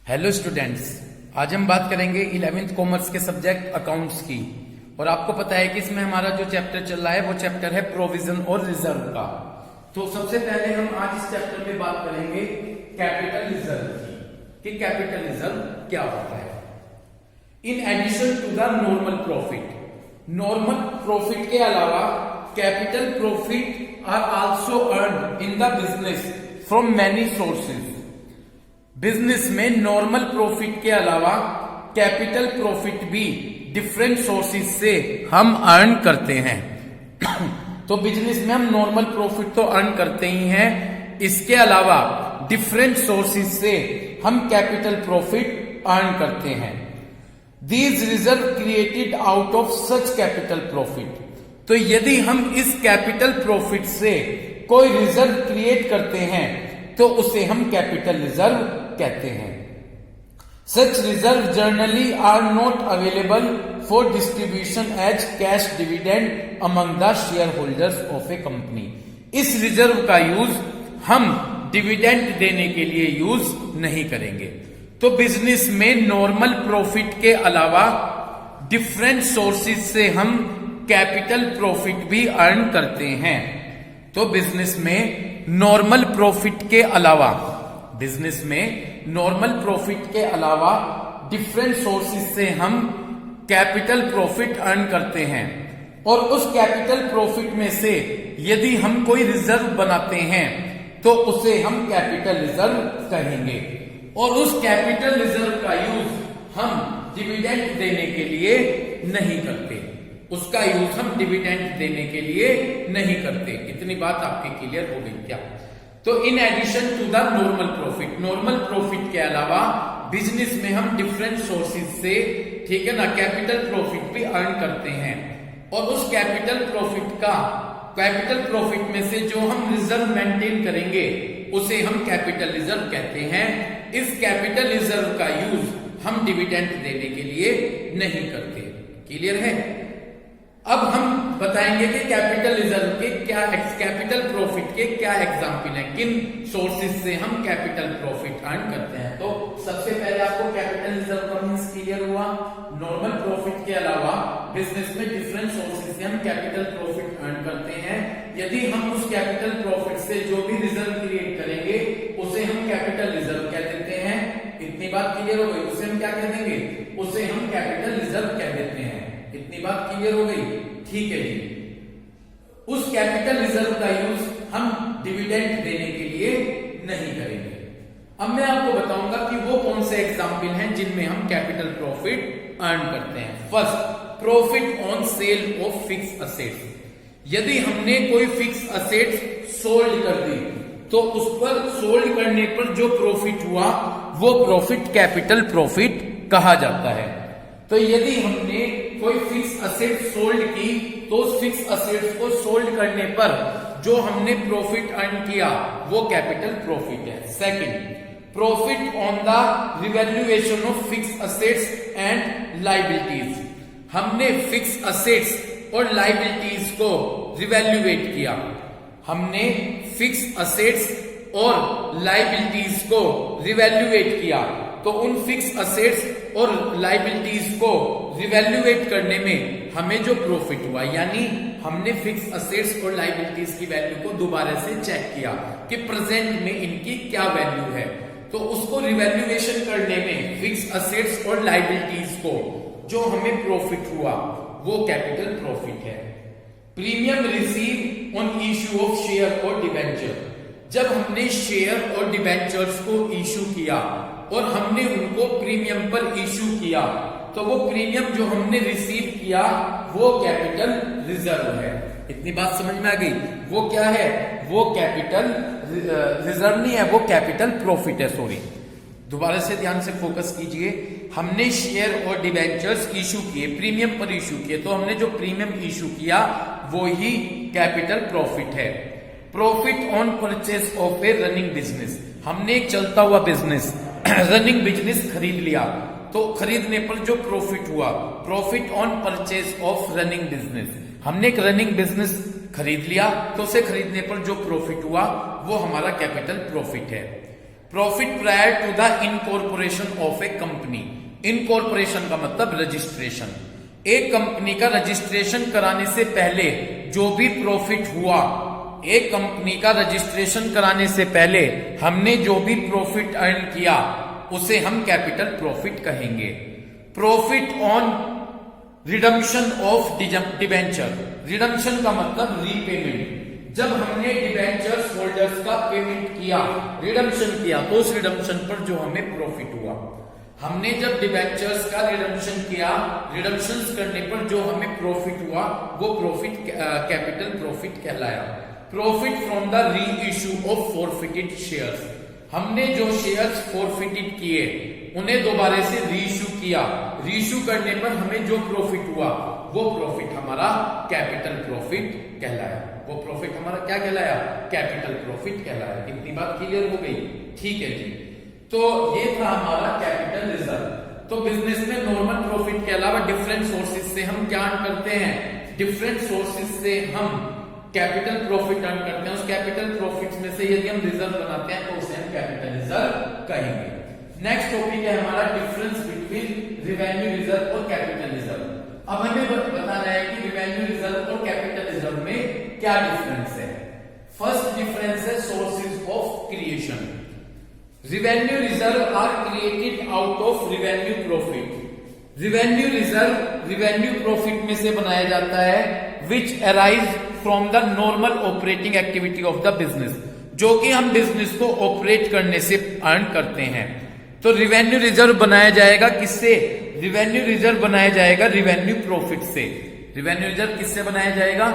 Hello students, आज हम बात करेंगे 11th कॉमर्स के सब्जेक्ट अकाउंट्स की। और आपको पता है कि इसमें हमारा जो चैप्टर चल रहा है वो चैप्टर है प्रोविजन और रिजर्व का। तो सबसे पहले हम आज इस चैप्टर में बात करेंगे कैपिटल रिजर्व की कि कैपिटल रिजर्व क्या होता है। In addition to the normal profit के अलावा capital profit are also earn in the business from many sources. Business में नॉर्मल प्रॉफिट के अलावा कैपिटल प्रॉफिट भी डिफरेंट सोर्सेज से हम अर्न करते हैं। तो बिजनेस में हम नॉर्मल प्रॉफिट तो अर्न करते ही हैं, इसके अलावा डिफरेंट सोर्सेज से हम कैपिटल प्रॉफिट अर्न करते हैं। These reserve created out of such capital profit. तो यदि हम इस कैपिटल प्रॉफिट से कोई रिजर्व क्रिएट करते हैं तो उसे हम कैपिटल रिजर्व कहते हैं। Such reserve generally are not available for distribution as cash dividend among the share holders of a company. इस रिजर्व का यूज हम डिविडेंड देने के लिए यूज नहीं करेंगे। तो बिजनेस में नॉर्मल प्रॉफिट के अलावा डिफरेंट सोर्सेज से हम कैपिटल प्रॉफिट भी अर्न करते हैं। तो बिजनेस में नॉर्मल प्रॉफिट के अलावा डिफरेंट सोर्सेज से हम कैपिटल प्रॉफिट अर्न करते हैं। और उस कैपिटल प्रॉफिट में से यदि हम कोई रिजर्व बनाते हैं तो उसे हम कैपिटल रिजर्व कहेंगे। और उस कैपिटल रिजर्व का यूज हम डिविडेंड देने के लिए नहीं करते। उसका यूज हम डिविडेंड देने के लिए नहीं करते। इतनी बात आपकी क्लियर हो गई क्या? तो in addition to the normal profit के अलावा बिजनेस में हम डिफरेंट सोर्सेज से, ठीक है ना, कैपिटल प्रॉफिट भी अर्न करते हैं। और उस कैपिटल प्रॉफिट में से जो हम रिजर्व मेंटेन करेंगे उसे हम कैपिटल रिजर्व कहते हैं। इस कैपिटल रिजर्व का यूज हम डिविडेंड देने के लिए नहीं करते। क्लियर है? अब हम बताएंगे कि कैपिटल रिजर्व के कैपिटल प्रॉफिट के क्या एग्जाम्पल हैं, किन सोर्सेज से हम कैपिटल प्रॉफिट अर्न करते हैं। तो सबसे पहले आपको कैपिटल रिजर्व का मींस क्लियर हुआ। नॉर्मल प्रॉफिट के अलावा बिजनेस में डिफरेंट सोर्सेज से हम कैपिटल प्रॉफिट अर्न करते हैं। यदि हम उस कैपिटल प्रॉफिट से जो भी रिजर्व क्रिएट करेंगे उसे हम कैपिटल रिजर्व कह देते हैं। इतनी बात क्लियर हो गई? उसे हम क्या कह देंगे? उसे हम कैपिटल रिजर्व कह देते हैं। इतनी बात क्लियर हो गई? ठीक है जी। उस कैपिटल रिजर्व का यूज हम डिविडेंड देने के लिए नहीं करेंगे। अब मैं आपको बताऊंगा कि वो कौन से एग्जाम्पल हैं जिनमें हम कैपिटल प्रॉफिट अर्न करते हैं। First, profit on sale of fix assets. यदि हमने कोई फिक्स असेट्स सोल्ड कर दी तो उस पर सोल्ड करने पर जो प्रॉफिट हुआ वो प्रॉफिट कैपिटल प्रॉफिट कहा जाता है। तो यदि हमने कोई फिक्स असेट सोल्ड की तो उस फिक्स असेट्स को सोल्ड करने पर जो हमने प्रॉफिट अर्न किया वो कैपिटल प्रॉफिट है। Second, profit on the revaluation of fix assets and liabilities. हमने फिक्स असेट्स और लायबिलिटीज को रिवैल्यूएट किया। हमने फिक्स असेट्स और लायबिलिटीज को रिवैल्यूएट किया तो उन फिक्स असेट्स और लायबिलिटीज को रिवैल्यूएट करने में हमें जो प्रॉफिट हुआ, यानी हमने फिक्स असेट्स और लायबिलिटीज की वैल्यू को दोबारा से चेक किया कि प्रेजेंट में इनकी क्या वैल्यू है, तो उसको रिवैल्यूएशन करने में फिक्स असेट्स और लायबिलिटीज को जो हमें प्रॉफिट हुआ वो कैपिटल प्रॉफिट है। Premium receive on issue of share और डिबेंचर। जब हमने शेयर और डिबेंचर्स को इश्यू किया और हमने उनको प्रीमियम पर इश्यू किया तो वो प्रीमियम जो हमने रिसीव किया वो कैपिटल रिजर्व है। इतनी बात समझ में आ गई? वो क्या है? वो कैपिटल रिजर्व नहीं है, वो कैपिटल प्रॉफिट है। सॉरी, दोबारा से ध्यान से फोकस कीजिए। हमने शेयर और डिबेंचर्स इश्यू किए, प्रीमियम पर इश्यू किए, तो हमने जो प्रीमियम इश्यू किया वो ही कैपिटल प्रॉफिट है। Profit on purchase of A running business. हमने एक चलता हुआ बिजनेस, रनिंग बिजनेस खरीद लिया तो खरीदने पर जो प्रॉफिट हुआ, profit on purchase of running business. हमने एक रनिंग बिजनेस खरीद लिया तो उसे खरीदने पर जो प्रॉफिट हुआ वो हमारा कैपिटल प्रॉफिट है। Profit prior to the incorporation of a company. Incorporation का मतलब रजिस्ट्रेशन। एक कंपनी का रजिस्ट्रेशन कराने से पहले जो भी प्रॉफिट हुआ, एक कंपनी का रजिस्ट्रेशन कराने से पहले हमने जो भी प्रॉफिट अर्न किया उसे हम कैपिटल प्रॉफिट कहेंगे। Profit on redemption of debenture. Redemption का मतलब रीपेमेंट। जब हमने डिबेंचर्स होल्डर्स का पेमेंट किया, रिडम्पशन किया, तो उस रिडम्पशन पर जो हमें प्रॉफिट हुआ, हमने जब डिबेंचर्स का रिडम्पशन किया, रिडम्पशंस करने पर जो हमें प्रॉफिट हुआ वो प्रॉफिट कैपिटल प्रॉफिट कहलाया। प्रॉफिट फ्रॉम द री इश्यू ऑफ फॉरफिटेड शेयर्स। हमने जो शेयर्स फॉरफिटेड किए उन्हें दोबारा से रीइश्यू किया, रीइश्यू करने पर हमें जो प्रॉफिट हुआ वो प्रॉफिट हमारा कैपिटल प्रॉफिट कहलाया। वो प्रॉफिट हमारा क्या कहलाया? कैपिटल प्रॉफिट कहलाया। इतनी बात क्लियर हो गई? ठीक है जी। तो ये था हमारा कैपिटल रिजर्व। तो बिजनेस में नॉर्मल प्रॉफिट के अलावा डिफरेंट सोर्सेज से हम क्या अर्न करते हैं? डिफरेंट सोर्सेज से हम कैपिटल प्रॉफिट अर्न करते हैं। उस कैपिटल प्रॉफिट में से यदि हम रिजर्व बनाते हैं तो उसे हम कैपिटल रिजर्व कहेंगे। नेक्स्ट टॉपिक है हमारा डिफरेंस बिटवीन रेवेन्यू रिजर्व और कैपिटल रिजर्व। अब हमें बताना है कि रेवेन्यू रिजर्व और कैपिटल रिजर्व में क्या डिफरेंस है। फर्स्ट डिफरेंस है sources of creation. Revenue reserve are created out of revenue profit. Revenue reserve revenue profit में से बनाया जाता है which arise from the normal operating activity of the business, जो कि हम बिजनेस को ऑपरेट करने से अर्न करते हैं। तो रेवेन्यू रिजर्व बनाया जाएगा किससे? रेवेन्यू रिजर्व बनाया जाएगा रेवेन्यू प्रॉफिट से। रेवेन्यू रिजर्व किससे बनाया जाएगा?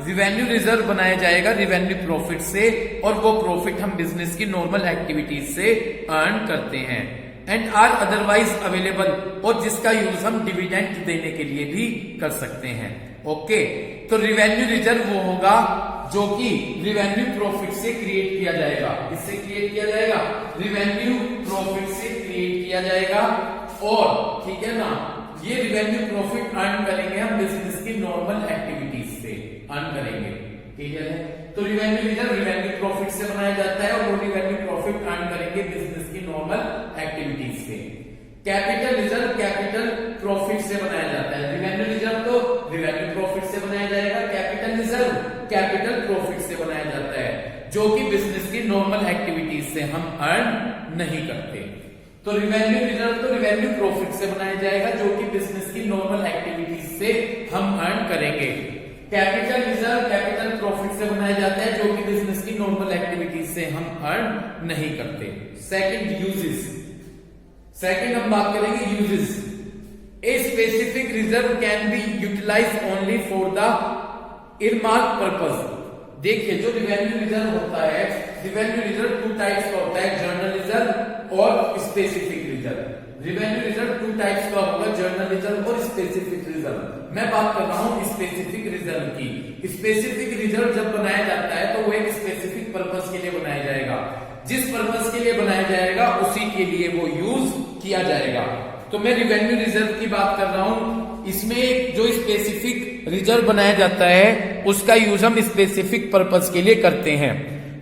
रेवेन्यू रिजर्व बनाया जाएगा रेवेन्यू प्रॉफिट से, और वो प्रॉफिट हम बिजनेस की नॉर्मल एक्टिविटीज से अर्न करते हैं। एंड आर अदरवाइज अवेलेबल, और जिसका यूज हम डिविडेंड देने के लिए भी कर सकते हैं। ओके, तो रेवेन्यू रिजर्व वो होगा जो कि रेवेन्यू प्रॉफिट से क्रिएट किया जाएगा। इससे क्रिएट किया जाएगा, रेवेन्यू प्रॉफिट से क्रिएट किया जाएगा। और ठीक है ना, ये रेवेन्यू प्रॉफिट अर्न करेंगे हम बिजनेस की नॉर्मल एक्टिविटीज से अर्न करेंगे। क्लियर है? तो रेवेन्यू रिजर्व रेवेन्यू प्रॉफिट से बनाया जाता है, और वो रेवेन्यू प्रॉफिट अर्न करेंगे बिजनेस की नॉर्मल एक्टिविटीज से। कैपिटल रिजर्व कैपिटल प्रॉफिट से बनाया जाता है। रेवेन्यू रिजर्व तो रेवेन्यू प्रॉफिट से बनाया जाएगा, कैपिटल रिजर्व कैपिटल प्रॉफिट से बनाया जाता है, जो कि बिजनेस की नॉर्मल एक्टिविटीज से हम अर्न नहीं करते। तो रेवेन्यू रिजर्व तो रेवेन्यू प्रॉफिट से बनाया जाएगा, जो कि बिजनेस की नॉर्मल एक्टिविटीज से हम अर्न करेंगे। कैपिटल रिजर्व कैपिटल प्रॉफिट से बनाया जाता है, जो कि बिजनेस की नॉर्मल एक्टिविटीज से हम अर्न नहीं करते। Second, uses. सेकंड हम बात करेंगे uses. A specific reserve can be utilise only for the earmark purpose. देखिए, जो रेवेन्यू रिजर्व होता है, रेवेन्यू रिजर्व टू टाइप्स का होता है, जर्नल रिजर्व और specific reserve. Revenue reserve two types का होगा, जर्नल रिजर्व और स्पेसिफिक रिजर्व। मैं बात कर रहा हूं स्पेसिफिक रिजर्व की। स्पेसिफिक रिजर्व जब बनाया जाता है तो वो एक स्पेसिफिक पर्पस के लिए बनाया जाएगा। जिस पर्पस के लिए बनाया जाएगा उसी के लिए वो यूज किया जाएगा। तो मैं रेवेन्यू रिजर्व की बात कर रहा हूं। इसमें जो स्पेसिफिक रिजर्व बनाया जाता है उसका यूज हम स्पेसिफिक पर्पस के लिए करते हैं,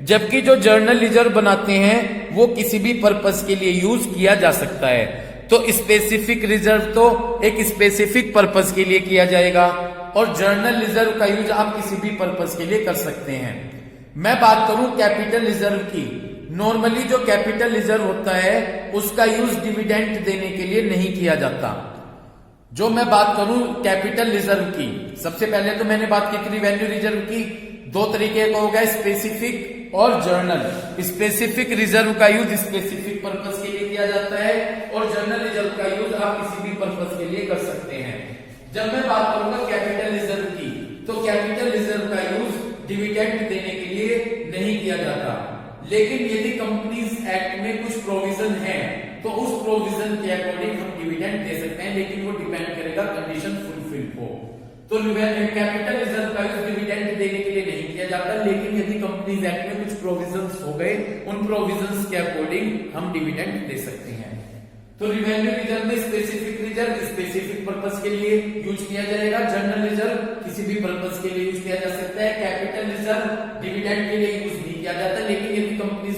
जबकि जो जर्नल रिजर्व बनाते हैं वो किसी भी पर्पस के लिए यूज किया जा सकता है। तो स्पेसिफिक रिजर्व तो एक स्पेसिफिक पर्पस के लिए किया जाएगा, और जर्नल रिजर्व का यूज आप किसी भी पर्पस के लिए कर सकते हैं। मैं बात करूं कैपिटल रिजर्व की। नॉर्मली जो कैपिटल रिजर्व होता है उसका यूज डिविडेंड देने के लिए नहीं किया जाता। जो मैं बात करूं कैपिटल रिजर्व की, सबसे पहले तो मैंने बात की थी रेवेन्यू रिजर्व की। दो तरीके का होगा, स्पेसिफिक और जर्नल। स्पेसिफिक रिजर्व का यूज स्पेसिफिक पर्पस के लिए किया जाता है, और जर्नल रिजर्व का यूज आप किसी भी पर्पस के लिए कर सकते हैं। जब मैं बात करूंगा कैपिटल रिजर्व की, तो कैपिटल रिजर्व का यूज डिविडेंड देने के लिए नहीं किया जाता। लेकिन यदि कंपनीज एक्ट में कुछ प्रोविजन है तो उस प्रोविजन के अकॉर्डिंग हम डिविडेंड दे सकते हैं, लेकिन वो डिपेंड करेगा कंडीशन फुलफिल हो। तो कैपिटल रिजर्व का यूज डिविडेंड देने के लिए नहीं किया जाता, लेकिन यदि कंपनीज एक्ट में कुछ प्रोविजंस हो गए, उन प्रोविजंस के अकॉर्डिंग हम डिविडेंड दे सकते हैं। तो रेवेन्यू रिजर्व में स्पेसिफिक रिजर्व स्पेसिफिक पर्पस के लिए यूज किया जाएगा, जर्नल रिजर्व किसी भी पर्पस के लिए यूज किया जा सकता है, कैपिटल रिजर्व डिविडेंड के लिए यूज नहीं किया जाता। लेकिन यदि कंपनीज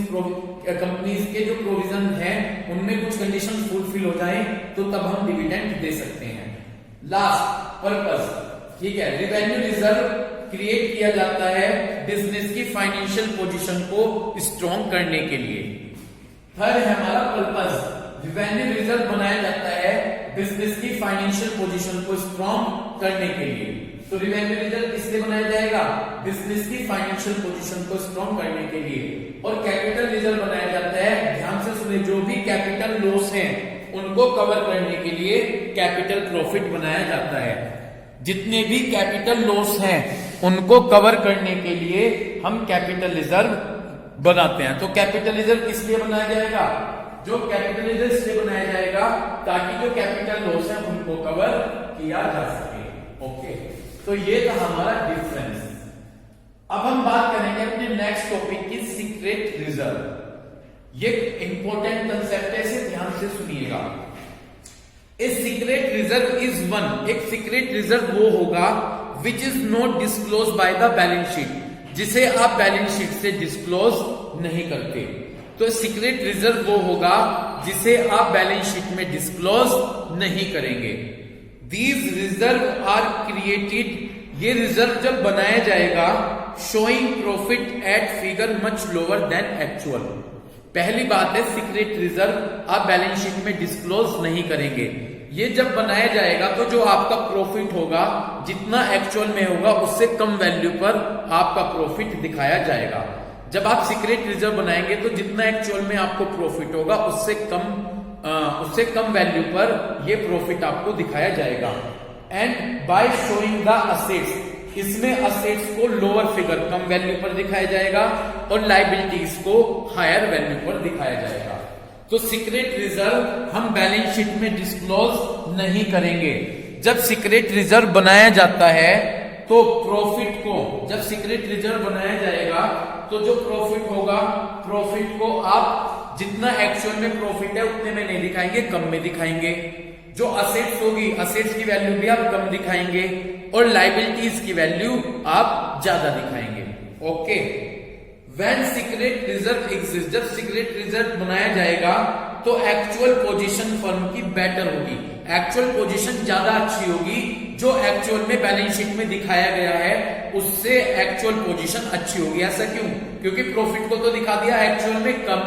कंपनीज के जो प्रोविजन है उनमें कुछ कंडीशन फुलफिल हो जाए तो तब हम डिविडेंड दे सकते हैं। लास्ट पर्पस, ठीक है, रिवेन्यू रिजर्व क्रिएट किया जाता है बिजनेस की फाइनेंशियल पोजीशन को स्ट्रॉन्ग करने के लिए। थर्ड है हमारा पर्पस, रिवेन्यू रिजर्व बनाया जाता है बिजनेस की फाइनेंशियल पोजीशन को स्ट्रॉन्ग करने के लिए। तो रिवेन्यू रिजर्व किससे बनाया जाएगा? बिजनेस की फाइनेंशियल पोजीशन को स्ट्रॉन्ग करने के लिए। और कैपिटल रिजर्व बनाया जाता है, ध्यान से सुने, जो भी कैपिटल लॉस हैं उनको कवर करने के लिए कैपिटल प्रॉफिट बनाया जाता है। जितने भी कैपिटल लॉस हैं उनको कवर करने के लिए हम कैपिटल रिजर्व बनाते हैं। तो कैपिटल रिजर्व किस लिए बनाया जाएगा? जो कैपिटल रिजर्व इसलिए बनाया जाएगा ताकि जो कैपिटल लॉस है उनको कवर किया जा सके। ओके, तो ये था हमारा डिफरेंस। अब हम बात करेंगे अपने नेक्स्ट टॉपिक की, सीक्रेट रिजर्व। ये इंपॉर्टेंट कंसेप्ट है, इसे ध्यान से सुनिएगा। A secret reserve is one, एक सीक्रेट रिजर्व वो होगा which is not disclose by the balance sheet, जिसे आप बैलेंस शीट से डिस्क्लोज नहीं करते। तो सीक्रेट रिजर्व वो होगा जिसे आप बैलेंस शीट में डिस्क्लोज नहीं करेंगे। दीज रिजर्व आर क्रिएटेड, ये रिजर्व जब बनाया जाएगा, showing profit at figure much lower than actual. पहली बात है, सीक्रेट रिजर्व आप बैलेंस शीट में डिस्क्लोज नहीं करेंगे। ये जब बनाया जाएगा तो जो आपका प्रॉफिट होगा, जितना एक्चुअल में होगा उससे कम वैल्यू पर आपका प्रॉफिट दिखाया जाएगा। जब आप सीक्रेट रिजर्व बनाएंगे तो जितना एक्चुअल में आपको प्रॉफिट होगा उससे कम वैल्यू पर ये प्रॉफिट आपको दिखाया जाएगा। And by showing the assets, इसमें असेट्स को लोअर फिगर कम वैल्यू पर दिखाया जाएगा और लायबिलिटीज को हायर वैल्यू पर दिखाया जाएगा। तो सीक्रेट रिजर्व हम बैलेंस शीट में डिस्क्लोज नहीं करेंगे। जब सीक्रेट रिजर्व बनाया जाता है तो प्रॉफिट को, जब सीक्रेट रिजर्व बनाया जाएगा तो जो प्रॉफिट होगा, प्रॉफिट को आप जितना एक्चुअल में प्रॉफिट है उतने में नहीं दिखाएंगे, कम में दिखाएंगे। जो असेट्स होगी, असेट्स की वैल्यू भी आप कम दिखाएंगे और लायबिलिटीज की वैल्यू आप ज्यादा दिखाएंगे। Okay, when secret reserve exist, जब सीक्रेट रिजर्व बनाया जाएगा तो एक्चुअल पोजीशन फर्म की बेटर होगी, एक्चुअल पोजीशन ज्यादा अच्छी होगी। जो एक्चुअल में बैलेंस शीट में दिखाया गया है उससे एक्चुअल पोजीशन अच्छी होगी। ऐसा क्यों? क्योंकि प्रॉफिट को तो दिखा दिया एक्चुअल में कम,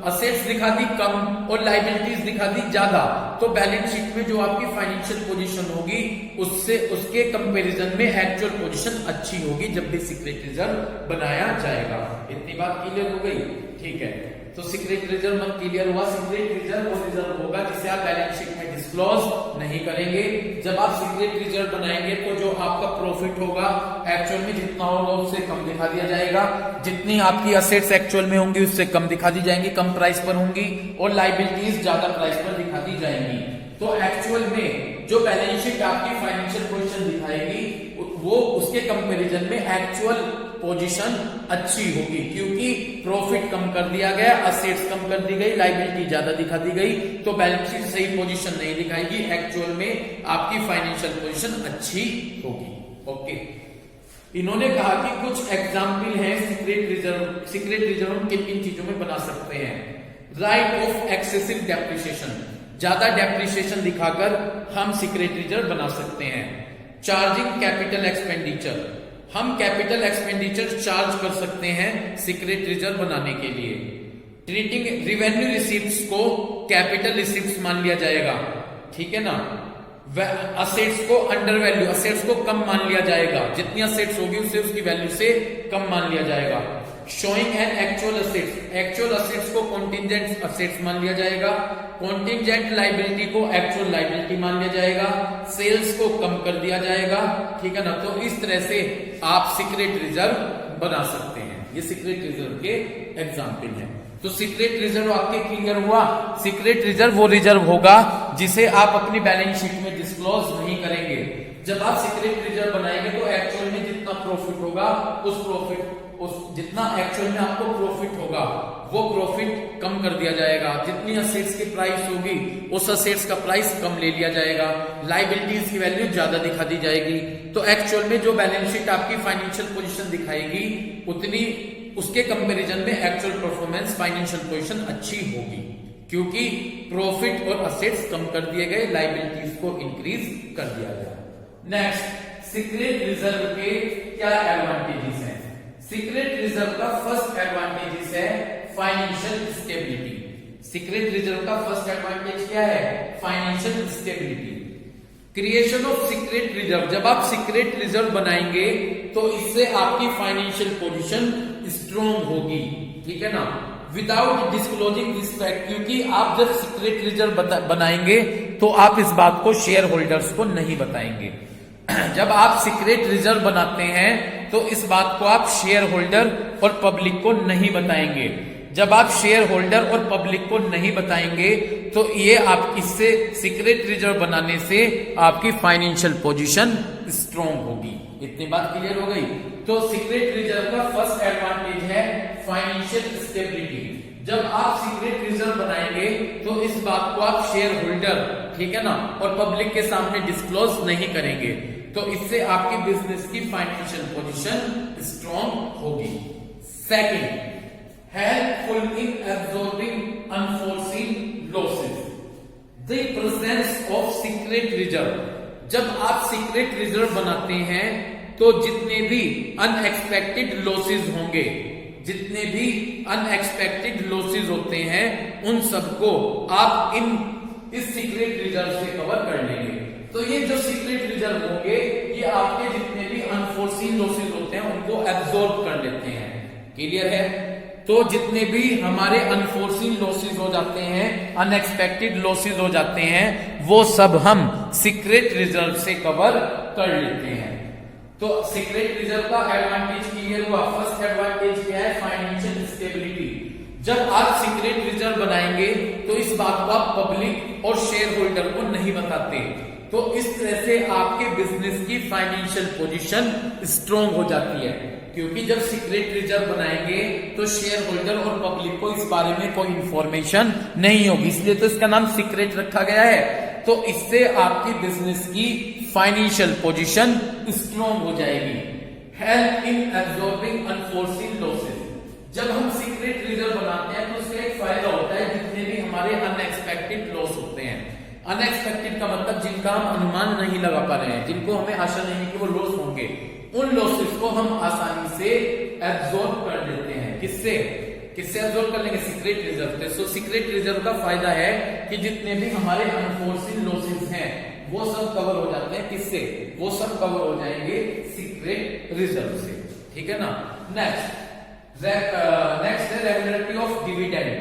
असेट्स दिखा दी कम और लायबिलिटीज दिखा दी ज्यादा। तो बैलेंस शीट में जो आपकी फाइनेंशियल पोजीशन होगी उससे, उसके कंपैरिजन में एक्चुअल पोजीशन अच्छी होगी जब भी सीक्रेट रिजर्व बनाया जाएगा। इतनी बात क्लियर हो गई? ठीक है, तो सीक्रेट रिजर्व मत क्लियर हुआ। सीक्रेट रिजर्व वो रिजर्व होगा जिसे आप बैलेंस शीट में डिस्क्लोज नहीं करेंगे। जब आप सीक्रेट रिजर्व बनाएंगे तो जो आपका प्रॉफिट होगा एक्चुअल में जितना होगा उससे कम दिखा दिया जाएगा, जितनी आपकी असेट्स एक्चुअल में होंगी उससे कम दिखा दी जाएंगी, कम प्राइस पर होंगी, और लायबिलिटीज ज्यादा प्राइस पर दिखा दी जाएंगी। तो एक्चुअल में जो बैलेंस शीट आपकी फाइनेंशियल पोजीशन दिखाएगी वो उसके कंपैरिजन में एक्चुअल पोजीशन अच्छी होगी, क्योंकि प्रॉफिट कम कर दिया गया, असेट्स कम कर दी गई, लायबिलिटी ज्यादा दिखा दी गई। तो बैलेंस शीट सही पोजीशन नहीं दिखाएगी, एक्चुअल में आपकी फाइनेंशियल पोजीशन अच्छी होगी। ओके, इन्होंने कहा कि कुछ एग्जाम्पल है सीक्रेट रिजर्व। सीक्रेट रिजर्व हम किन किन चीजों में बना सकते हैं? राइट ऑफ एक्सेसिव डेप्रिसिएशन, ज्यादा डेप्रिसिएशन दिखाकर हम सीक्रेट रिजर्व बना सकते हैं। चार्जिंग कैपिटल एक्सपेंडिचर, हम कैपिटल एक्सपेंडिचर चार्ज कर सकते हैं सीक्रेट रिजर्व बनाने के लिए। ट्रीटिंग रिवेन्यू रिसीप्ट्स को कैपिटल रिसीप्ट्स मान लिया जाएगा, ठीक है ना। असेट्स को अंडर वैल्यू, असेट्स को कम मान लिया जाएगा, जितनी असेट्स होगी उससे उसकी वैल्यू से कम मान लिया जाएगा। Showing an actual assets, actual assets को कॉन्टिजेंट असेट्स मान लिया जाएगा, कॉन्टिजेंट लायबिलिटी को एक्चुअल लायबिलिटी मान लिया जाएगा, सेल्स को कम कर दिया जाएगा, ठीक है ना। तो इस तरह से आप सीक्रेट रिजर्व बना सकते हैं। ये सीक्रेट रिजर्व के एग्जाम्पल हैं। तो सीक्रेट रिजर्व आपके क्लियर हुआ? सीक्रेट रिजर्व वो रिजर्व होगा जिसे आप अपनी बैलेंस शीट में डिस्क्लोज नहीं करेंगे। जब आप सीक्रेट रिजर्व बनाएंगे तो एक्चुअल में जितना प्रॉफिट होगा जितना एक्चुअल में आपको प्रॉफिट होगा वो प्रॉफिट कम कर दिया जाएगा, जितनी असेट्स की प्राइस होगी उस असेट्स का प्राइस कम ले लिया जाएगा, लायबिलिटीज की वैल्यू ज्यादा दिखा दी जाएगी। तो एक्चुअल में जो बैलेंस शीट आपकी फाइनेंशियल पोजीशन दिखाएगी उतनी उसके कंपैरिजन में एक्चुअल परफॉर्मेंस फाइनेंशियल पोजीशन अच्छी होगी, क्योंकि प्रॉफिट और असेट्स कम कर दिए गए, लायबिलिटीज को इंक्रीज कर दिया गया। नेक्स्ट, सीक्रेट रिजर्व के क्या एडवांटेजेस हैं? सीक्रेट रिजर्व का फर्स्ट एडवांटेजेस है फाइनेंशियल स्टेबिलिटी। सीक्रेट रिजर्व का फर्स्ट एडवांटेज क्या है? Financial stability. Creation of secret reserve, जब आप सीक्रेट रिजर्व बनाएंगे तो इससे आपकी फाइनेंशियल पोजीशन स्ट्रॉन्ग होगी, ठीक है ना, विदाउट डिस्क्लोजिंग दिस फैक्ट, क्योंकि आप जब सीक्रेट रिजर्व बनाएंगे तो आप इस बात को शेयर होल्डर्स को नहीं बताएंगे। जब आप सीक्रेट रिजर्व बनाते हैं तो इस बात को आप शेयर होल्डर और पब्लिक को नहीं बताएंगे। जब आप शेयर होल्डर और पब्लिक को नहीं बताएंगे तो ये आप इससे सीक्रेट रिजर्व बनाने से आपकी फाइनेंशियल पोजीशन स्ट्रॉन्ग होगी। इतनी बात क्लियर हो गई? तो सीक्रेट रिजर्व का फर्स्ट एडवांटेज है फाइनेंशियल स्टेबिलिटी। जब आप सीक्रेट रिजर्व बनाएंगे तो इस बात को आप शेयर होल्डर, ठीक है ना, और पब्लिक के सामने डिस्क्लोज नहीं करेंगे, तो इससे आपकी बिजनेस की फाइनेंशियल पोजीशन स्ट्रॉन्ग होगी। Second, helpful in absorbing unforeseen losses. The presence of secret reserve. जब आप सीक्रेट रिजर्व बनाते हैं तो जितने भी अनएक्सपेक्टेड लॉसेस होंगे, जितने भी अनएक्सपेक्टेड लॉसेस होते हैं, उन सबको आप इस सीक्रेट रिजर्व से कवर कर लेंगे। तो ये जो सीक्रेट रिजर्व होंगे ये आपके जितने भी अनफोर्सीन लॉसेस होते हैं उनको एब्जॉर्ब कर लेते हैं। क्लियर है? तो जितने भी हमारे अनफोर्सीन लॉसेस हो जाते हैं, अनएक्सपेक्टेड लॉसेस हो जाते हैं, वो सब हम सीक्रेट रिजर्व से कवर कर लेते हैं। तो सीक्रेट रिजर्व का एडवांटेज क्लियर हुआ। फर्स्ट एडवांटेज क्या है? Financial stability. जब आप सीक्रेट रिजर्व बनाएंगे तो इस बात को आप पब्लिक और शेयर होल्डर को नहीं बताते, तो इस तरह से आपके बिजनेस की फाइनेंशियल पोजीशन स्ट्रॉन्ग हो जाती है, क्योंकि जब सीक्रेट रिजर्व बनाएंगे तो शेयर होल्डर और पब्लिक को इस बारे में कोई इंफॉर्मेशन नहीं होगी, इसलिए तो इसका नाम सीक्रेट रखा गया है। तो इससे आपकी बिजनेस की फाइनेंशियल पोजीशन स्ट्रॉन्ग हो जाएगी। Help in absorbing unforeseen losses. जब हम सीक्रेट रिजर्व बनाते हैं तो उसका एक फायदा होता है, जितने भी हमारे अनएक्सपेक्टेड लॉस होते हैं, अनएक्सपेक्टेड का मतलब जिनका हम अनुमान नहीं लगा पा रहे हैं, जिनको हमें आशा नहीं कि वो लॉस होंगे, उन लॉसेस को हम आसानी से एब्जॉर्ब कर लेते हैं। किससे एब्जॉर्ब कर लेंगे? सीक्रेट रिजर्व से। सो सीक्रेट रिजर्व का फायदा है कि जितने भी हमारे अनफोर्सीन लॉसेस हैं वो सब कवर हो जाते हैं। किससे? वो सब कवर हो जाएंगे सीक्रेट रिजर्व से, ठीक है ना। नेक्स्ट है regularity of dividend.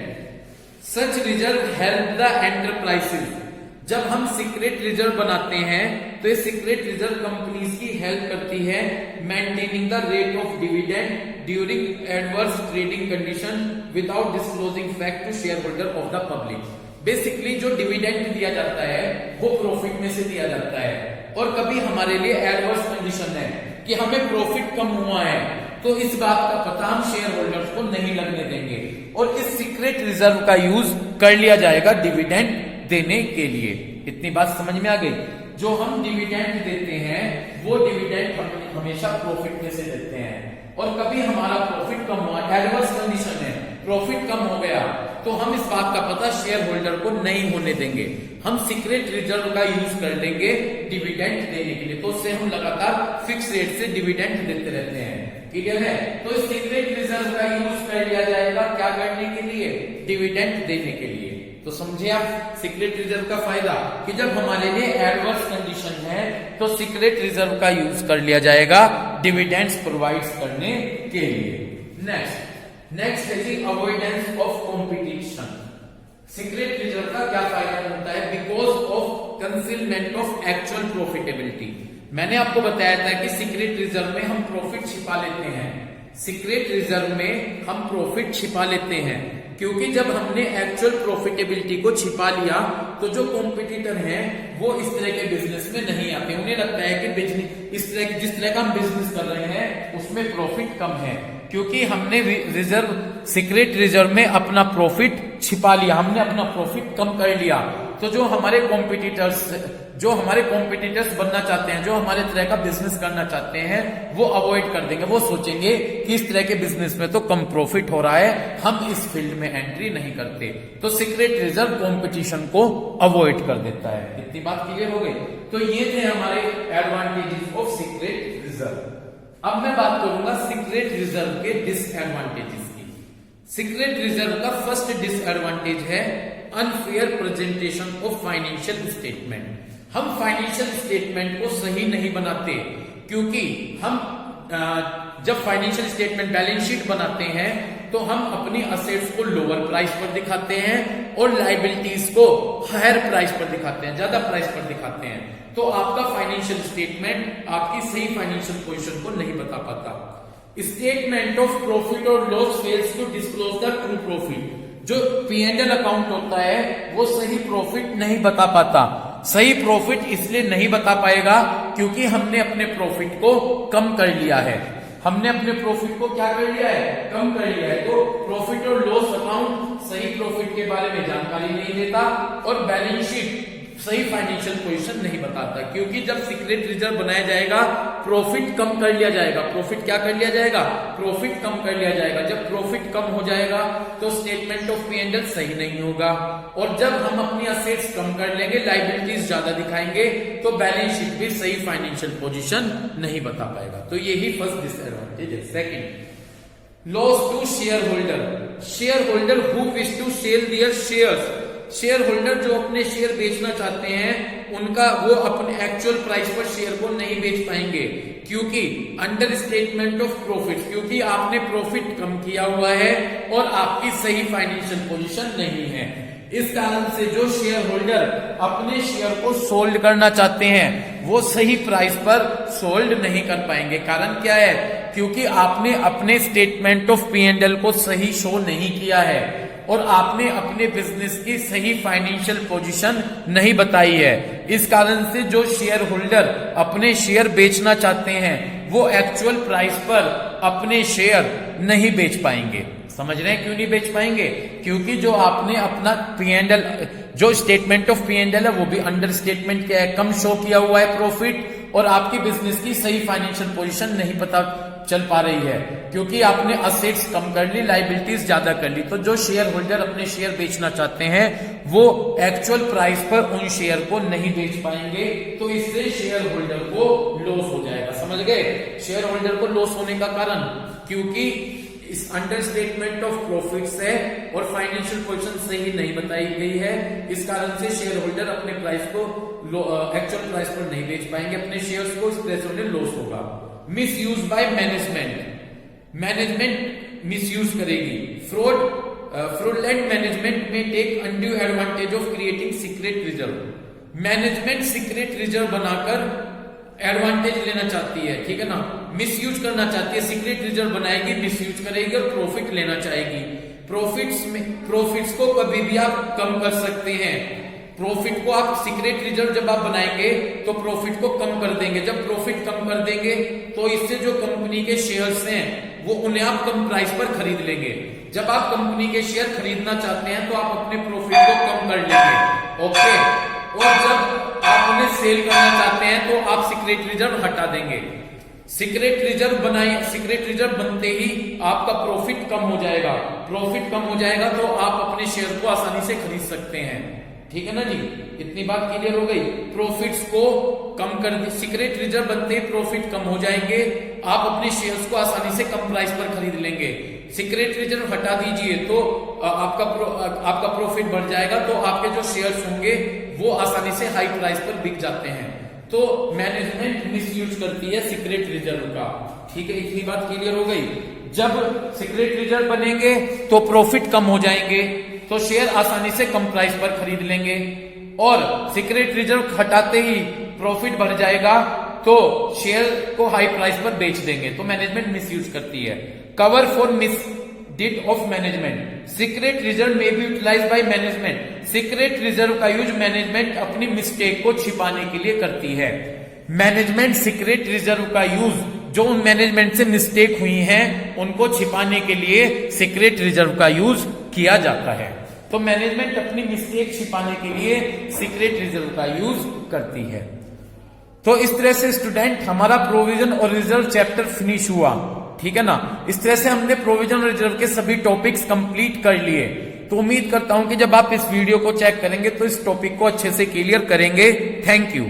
Such reserve help the enterprises. जब हम सीक्रेट रिजर्व बनाते हैं तो ये सीक्रेट रिजर्व कंपनीज की हेल्प करती है maintaining the rate of dividend during adverse trading condition without disclosing fact to share holder of the public. Basically जो डिविडेंड दिया जाता है वो प्रॉफिट में से दिया जाता है, और कभी हमारे लिए एडवर्स कंडीशन है कि हमें प्रॉफिट कम हुआ है तो इस बात का पता हम शेयर होल्डर्स को नहीं लगने देंगे, और इस सीक्रेट रिजर्व का यूज कर लिया जाएगा डिविडेंड देने के लिए। इतनी बात समझ में आ गई? जो हम डिविडेंड देते हैं वो डिविडेंड हम हमेशा प्रॉफिट में से देते हैं, और कभी हमारा प्रॉफिट कम हुआ, एडवर्स कंडीशन है, प्रॉफिट कम हो गया, तो हम इस बात का पता शेयर होल्डर को नहीं होने देंगे, हम सीक्रेट रिजर्व का यूज कर लेंगे डिविडेंड देने के लिए। तो उससे हम लगातार फिक्स रेट से डिविडेंड देते रहते हैं। क्लियर है? तो इस सीक्रेट रिजर्व का यूज कर लिया जाएगा क्या करने के लिए? डिविडेंड देने के लिए। तो समझे आप सीक्रेट रिजर्व का फायदा कि जब हमारे लिए एडवर्स कंडीशन है तो सीक्रेट रिजर्व का यूज कर लिया जाएगा डिविडेंड्स प्रोवाइड करने के लिए। नेक्स्ट है जी avoidance of competition. Secret reserve का क्या फायदा होता है? Because of concealment of actual profitability. मैंने आपको बताया था कि सीक्रेट रिजर्व में हम प्रॉफिट छिपा लेते हैं, सीक्रेट रिजर्व में हम प्रॉफिट छिपा लेते हैं, क्योंकि जब हमने एक्चुअल प्रॉफिटेबिलिटी को छिपा लिया तो जो कॉम्पिटिटर हैं वो इस तरह के बिजनेस में नहीं आते। उन्हें लगता है कि बिजनेस जिस तरह का हम बिजनेस कर रहे हैं उसमें प्रॉफिट कम है, क्योंकि हमने सीक्रेट रिजर्व में अपना प्रॉफिट छिपा लिया, हमने अपना प्रॉफिट कम कर लिया, तो तो जो हमारे कॉम्पिटिटर्स बनना चाहते हैं, जो हमारे तरह का बिजनेस करना चाहते हैं, वो अवॉइड कर देंगे। वो सोचेंगे कि इस तरह के बिजनेस में तो कम प्रॉफिट हो रहा है, हम इस फील्ड में एंट्री नहीं करते। तो सीक्रेट रिजर्व कंपटीशन को अवॉइड कर देता है। इतनी बात क्लियर हो गई। तो ये थे हमारे एडवांटेजेस ऑफ सीक्रेट रिजर्व। अब मैं बात करूंगा सीक्रेट रिजर्व के डिसएडवांटेजेस की। सीक्रेट रिजर्व का फर्स्ट डिसएडवांटेज है unfair presentation of financial statement. हम फाइनेंशियल स्टेटमेंट को सही नहीं बनाते, क्योंकि हम जब फाइनेंशियल स्टेटमेंट बैलेंस शीट बनाते हैं तो हम अपनी असेट्स को लोअर प्राइस पर दिखाते हैं और लायबिलिटीज को हायर प्राइस पर दिखाते हैं, ज्यादा प्राइस पर दिखाते हैं। तो आपका फाइनेंशियल स्टेटमेंट आपकी सही फाइनेंशियल पोजीशन को नहीं बता पाता। स्टेटमेंट ऑफ प्रॉफिट और loss fails to disclose the true profit. जो P&L अकाउंट होता है वो सही प्रॉफिट नहीं बता पाता। सही प्रॉफिट इसलिए नहीं बता पाएगा क्योंकि हमने अपने प्रॉफिट को कम कर लिया है। हमने अपने प्रॉफिट को क्या कर लिया है? कम कर लिया है। तो प्रॉफिट और लॉस अकाउंट सही प्रॉफिट के बारे में जानकारी नहीं देता और बैलेंस शीट सही फाइनेंशियल पोजीशन नहीं बताता, क्योंकि जब सीक्रेट रिजर्व बनाया जाएगा प्रॉफिट कम कर लिया जाएगा। प्रॉफिट क्या कर लिया जाएगा? प्रॉफिट कम कर लिया जाएगा। जब प्रॉफिट कम हो जाएगा तो स्टेटमेंट ऑफ P&L सही नहीं होगा, और जब हम अपनी असेट्स कम कर लेंगे, लायबिलिटीज ज्यादा दिखाएंगे, तो बैलेंस शीट भी सही फाइनेंशियल पोजीशन नहीं बता पाएगा। तो यही फर्स्ट डिसएडवांटेज है। Second, loss to share holder. Share holder who wish to sell their shares. Share holder जो अपने शेयर बेचना चाहते हैं उनका वो अपने एक्चुअल प्राइस पर शेयर को नहीं बेच पाएंगे, क्योंकि अंडर स्टेटमेंट ऑफ प्रॉफिट, क्योंकि आपने प्रॉफिट कम किया हुआ है और आपकी सही फाइनेंशियल पोजीशन नहीं है। इस कारण से जो शेयर होल्डर अपने शेयर को सोल्ड करना चाहते हैं वो सही प्राइस पर सोल्ड नहीं कर पाएंगे। कारण क्या है? क्योंकि आपने अपने स्टेटमेंट ऑफ P&L को सही शो नहीं किया है और आपने अपने बिजनेस की सही फाइनेंशियल पोजीशन नहीं बताई है। इस कारण से जो शेयर होल्डर अपने शेयर बेचना चाहते हैं वो एक्चुअल प्राइस पर अपने शेयर नहीं बेच पाएंगे। समझ रहे हैं क्यों नहीं बेच पाएंगे? क्योंकि जो आपने अपना P&L, जो स्टेटमेंट ऑफ P&L है वो भी अंडर स्टेटमेंट क्या है? कम शो किया हुआ है प्रॉफिट, और आपकी बिजनेस की सही फाइनेंशियल पोजीशन नहीं पता चल पा रही है, क्योंकि आपने असेट्स कम कर ली, लायबिलिटीज ज्यादा कर ली। तो जो शेयर होल्डर अपने शेयर बेचना चाहते हैं वो एक्चुअल प्राइस पर उन शेयर को नहीं बेच पाएंगे, तो इससे शेयर होल्डर को लॉस हो जाएगा। समझ गए? शेयर होल्डर को लॉस होने का कारण क्योंकि इस अंडर स्टेटमेंट ऑफ प्रॉफिट्स है और फाइनेंशियल पोजीशन सही नहीं बताई गई है। इस कारण से शेयर होल्डर अपने प्राइस को एक्चुअल प्राइस पर नहीं बेच पाएंगे अपने शेयर्स को, इस तरह से उन्हें लॉस होगा। Misuse by management. Management misuse करेगी। Fraudulent management may take undue advantage of creating secret reserve. Management secret reserve बनाकर एडवांटेज लेना चाहती है, ठीक है ना, मिस यूज करना चाहती है। सीक्रेट रिजर्व बनाएगी, मिस यूज करेगी और प्रॉफिट लेना चाहेगी। प्रॉफिट्स को कभी भी आप कम कर सकते हैं। प्रॉफिट को आप सीक्रेट रिजर्व जब आप बनाएंगे तो प्रॉफिट को कम कर देंगे। जब प्रॉफिट कम कर देंगे तो इससे जो कंपनी के शेयर्स हैं वो उन्हें आप कम प्राइस पर खरीद लेंगे। जब आप कंपनी के शेयर खरीदना चाहते हैं तो आप अपने प्रॉफिट को कम कर लेंगे, ओके। और जब आप उन्हें सेल करना चाहते हैं तो आप सीक्रेट रिजर्व हटा देंगे। सीक्रेट रिजर्व बनाए, सीक्रेट रिजर्व बनते ही आपका प्रॉफिट कम हो जाएगा। प्रॉफिट कम हो जाएगा तो आप अपने शेयर को आसानी से खरीद सकते हैं, ठीक है ना जी। इतनी बात क्लियर हो गई। प्रॉफिट्स को कम कर, सीक्रेट रिजर्व बनते ही प्रॉफिट कम हो जाएंगे, आप अपने शेयर्स को आसानी से कम प्राइस पर खरीद लेंगे। सीक्रेट रिजर्व हटा दीजिए तो आपका प्रॉफिट बढ़ जाएगा, तो आपके जो शेयर्स होंगे वो आसानी से हाई प्राइस पर बिक जाते हैं। तो मैनेजमेंट मिसयूज करती है सीक्रेट रिजर्व का, ठीक है। इतनी बात क्लियर हो गई। जब सीक्रेट रिजर्व बनेंगे तो प्रॉफिट कम हो जाएंगे, तो शेयर आसानी से कम प्राइस पर खरीद लेंगे, और सीक्रेट रिजर्व हटाते ही प्रॉफिट बढ़ जाएगा तो शेयर को हाई प्राइस पर बेच देंगे। तो मैनेजमेंट मिसयूज करती है। Cover for misdeed of management. Secret reserve may be utilise by management. Secret reserve का यूज मैनेजमेंट अपनी मिस्टेक को छिपाने के लिए करती है। मैनेजमेंट सीक्रेट रिजर्व का यूज जो उन मैनेजमेंट से मिस्टेक हुई हैं उनको छिपाने के लिए सीक्रेट रिजर्व का यूज किया जाता है। तो मैनेजमेंट अपनी मिस्टेक छिपाने के लिए सीक्रेट रिजर्व का यूज करती है। तो इस तरह से स्टूडेंट हमारा प्रोविजन और रिजर्व चैप्टर फिनिश हुआ, ठीक है ना। इस तरह से हमने प्रोविजन और रिजर्व के सभी टॉपिक्स कंप्लीट कर लिए। तो उम्मीद करता हूं कि जब आप इस वीडियो को चेक करेंगे तो इस टॉपिक को अच्छे से क्लियर करेंगे। Thank you.